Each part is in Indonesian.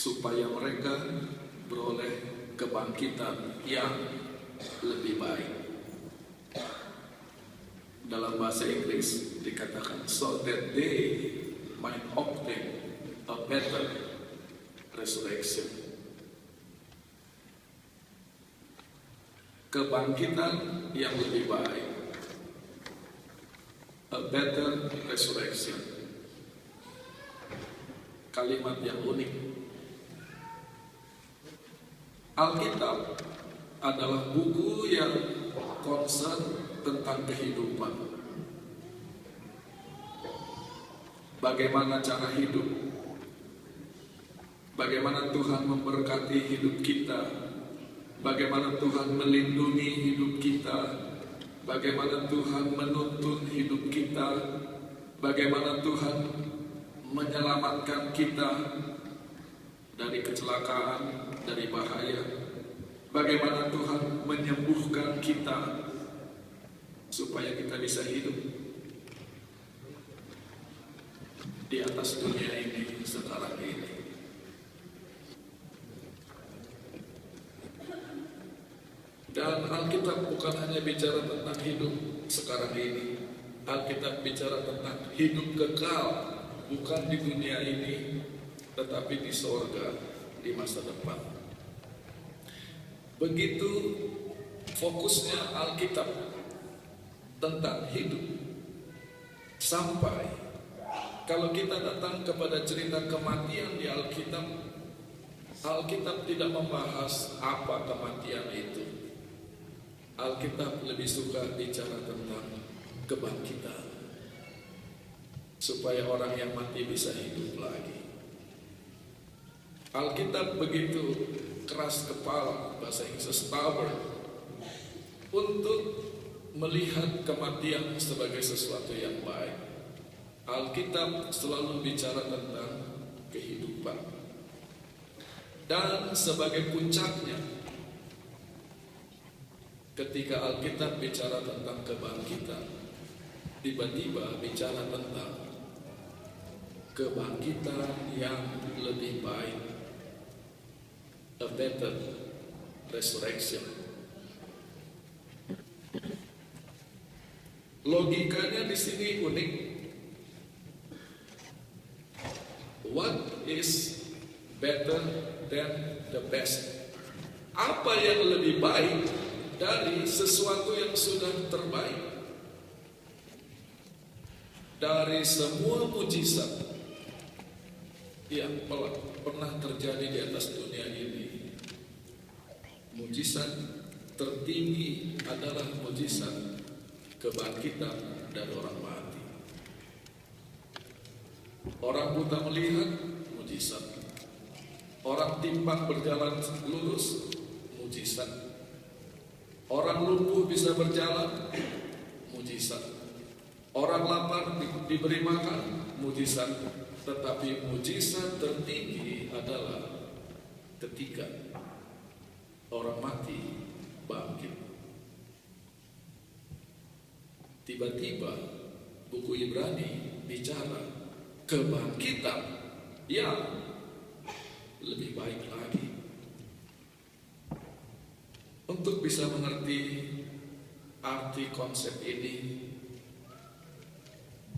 supaya mereka beroleh kebangkitan yang lebih baik. Dalam bahasa Inggris dikatakan so that they might obtain a better resurrection. Kebangkitan yang lebih baik, a better resurrection. Kalimat yang unik. Alkitab adalah buku yang concern tentang kehidupan. Bagaimana cara hidup, bagaimana Tuhan memberkati hidup kita, bagaimana Tuhan melindungi hidup kita, bagaimana Tuhan menuntun hidup kita, bagaimana Tuhan menyelamatkan kita dari kecelakaan, dari bahaya, bagaimana Tuhan menyembuhkan kita supaya kita bisa hidup di atas dunia ini sekarang ini. Dan Alkitab bukan hanya bicara tentang hidup sekarang ini. Alkitab bicara tentang hidup kekal, bukan di dunia ini, tetapi di sorga, di masa depan. Begitu fokusnya Alkitab tentang hidup, sampai kalau kita datang kepada cerita kematian di Alkitab, Alkitab tidak membahas apa kematian itu. Alkitab lebih suka bicara tentang kebangkitan, supaya orang yang mati bisa hidup lagi. Alkitab begitu keras kepala, bahasa Inggris stubborn, untuk melihat kematian sebagai sesuatu yang baik. Alkitab selalu bicara tentang kehidupan. Dan sebagai puncaknya, ketika Alkitab bicara tentang kebangkitan, tiba-tiba bicara tentang kebangkitan yang lebih baik, a better resurrection. Logikanya di sini unik. What is better than the best? Apa yang lebih baik dari sesuatu yang sudah terbaik? Dari semua mujizat yang pernah terjadi di atas dunia ini, mujizat tertinggi adalah mujizat kebangkitan dari orang mati. Orang buta melihat, mujizat. Orang timpang berjalan lurus, mujizat. Orang lumpuh bisa berjalan, mujizat. Orang lapar diberi makan, mujizat. Tetapi mujizat tertinggi adalah ketika orang mati bangkit. Tiba-tiba buku Ibrani bicara kebangkitan yang lebih baik lagi. Untuk bisa mengerti arti konsep ini,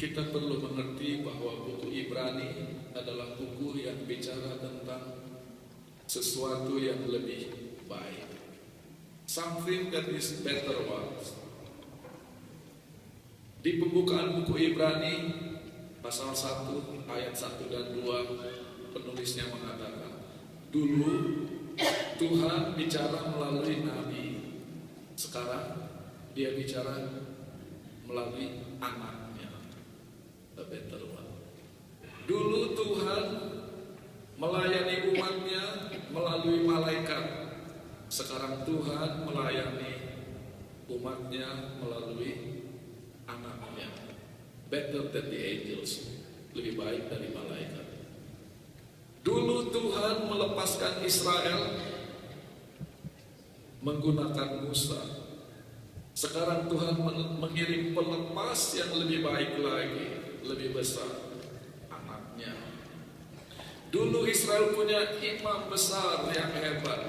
kita perlu mengerti bahwa buku Ibrani adalah buku yang bicara tentang sesuatu yang lebih baik, something that is better ones. Di pembukaan buku Ibrani pasal 1 ayat 1 dan 2, penulisnya mengatakan, dulu Tuhan bicara melalui nabi, sekarang dia bicara melalui anaknya, the better one. Dulu Tuhan melayani umatnya melalui malaikat, sekarang Tuhan melayani umatnya melalui anaknya, better than the angels, lebih baik dari malaikat. Dulu Tuhan melepaskan Israel menggunakan Musa, sekarang Tuhan mengirim pelepas yang lebih baik lagi, lebih besar, anaknya. Dulu Israel punya imam besar yang hebat,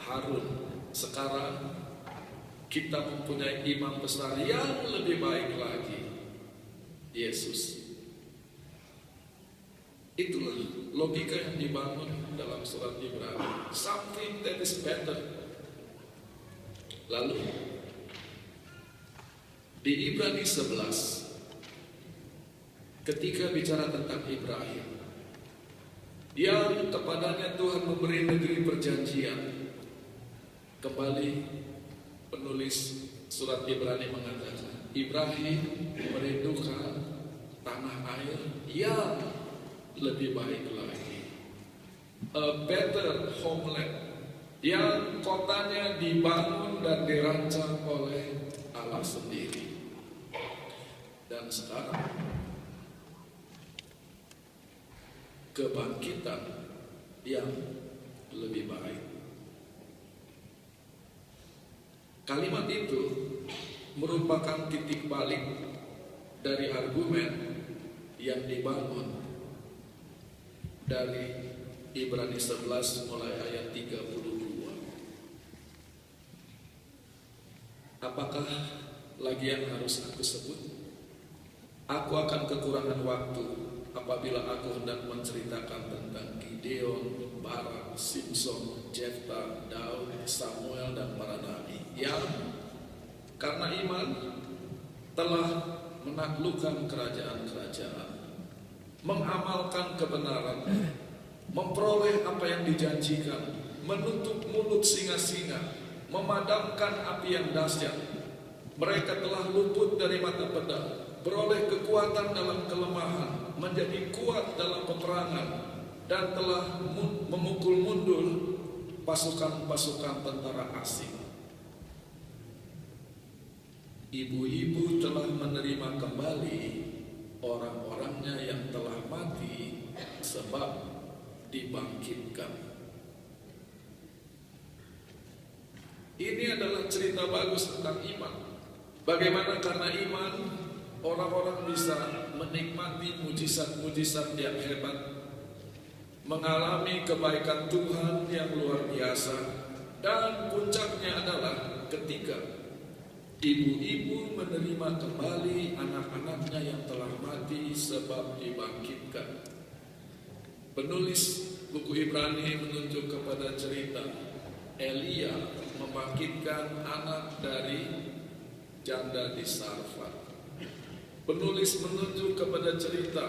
Harun. Sekarang kita mempunyai imam besar yang lebih baik lagi, Yesus. Itulah logika yang dibangun dalam surat Ibrani. Something that is better. Lalu di Ibrani 11, ketika bicara tentang Ibrahim yang kepadanya Tuhan memberi negeri perjanjian, kembali penulis surat Ibrani mengatakan, Ibrahim merindukan tanah air yang lebih baik lagi, a better homeland, yang kotanya dibangun dan dirancang oleh Allah sendiri. Dan sekarang kebangkitan yang lebih baik. Kalimat itu merupakan titik balik dari argumen yang dibangun dari Ibrani 11 mulai ayat 32. Apakah lagi yang harus aku sebut? Aku akan kekurangan waktu apabila aku hendak menceritakan tentang Gideon, Barak, Simpson, Jefta, Daud, Samuel, dan para nabi yang karena iman telah menaklukkan kerajaan-kerajaan, mengamalkan kebenaran, memperoleh apa yang dijanjikan, menutup mulut singa-singa, memadamkan api yang dahsyat. Mereka telah luput dari mata pedang, beroleh kekuatan dalam kelemahan, menjadi kuat dalam peperangan, dan telah memukul mundur pasukan-pasukan tentara asing. Ibu-ibu telah menerima kembali orang-orangnya yang telah mati sebab dibangkitkan. Ini adalah cerita bagus tentang iman. Bagaimana karena iman orang-orang bisa menikmati mujizat-mujizat yang hebat, mengalami kebaikan Tuhan yang luar biasa, dan puncaknya adalah ketika ibu-ibu menerima kembali anak-anaknya yang telah mati sebab dibangkitkan. Penulis buku Ibrani menunjuk kepada cerita Elia membangkitkan anak dari janda di Sarfat. Penulis menunjuk kepada cerita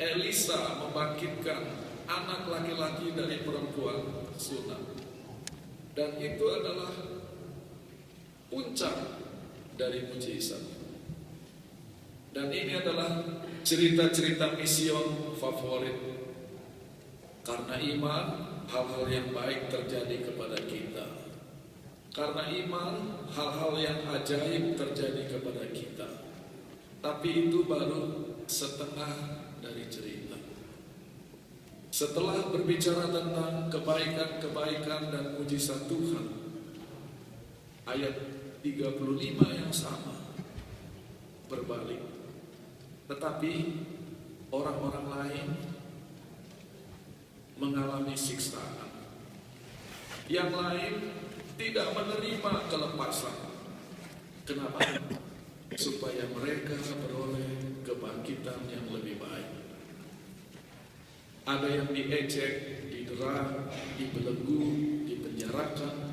Elisa membangkitkan anak laki-laki dari perempuan sunam. Dan itu adalah puncak dari mujizat. Dan ini adalah cerita-cerita mision favorit. Karena iman, hal-hal yang baik terjadi kepada kita. Karena iman, hal-hal yang ajaib terjadi kepada kita. Tapi itu baru setengah dari cerita. Setelah berbicara tentang kebaikan-kebaikan dan mujizat Tuhan, ayat 35 yang sama berbalik. Tetapi orang-orang lain mengalami siksaan. Yang lain tidak menerima kelepasan. Kenapa? Supaya mereka beroleh kebangkitan yang lebih baik. Ada yang diejek, didera, dibelenggu, dipenjarakan.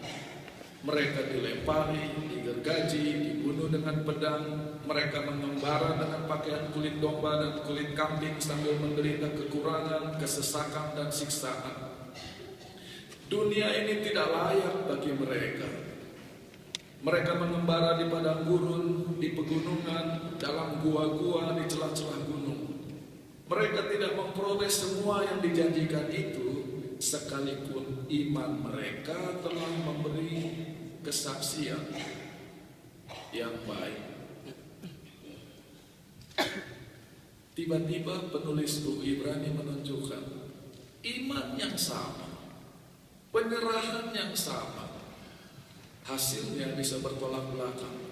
Mereka dilempari, digergaji, dibunuh dengan pedang. Mereka mengembara dengan pakaian kulit domba dan kulit kambing sambil menderita kekurangan, kesesakan, dan siksaan. Dunia ini tidak layak bagi mereka. Mereka mengembara di padang gurun, di pegunungan, dalam gua-gua, di celah-celah gunung. Mereka tidak memperoleh semua yang dijanjikan itu, sekalipun iman mereka telah memberi kesaksian yang baik. Tiba-tiba penulis buku Ibrani menunjukkan iman yang sama, penyerahan yang sama, hasilnya bisa bertolak belakang.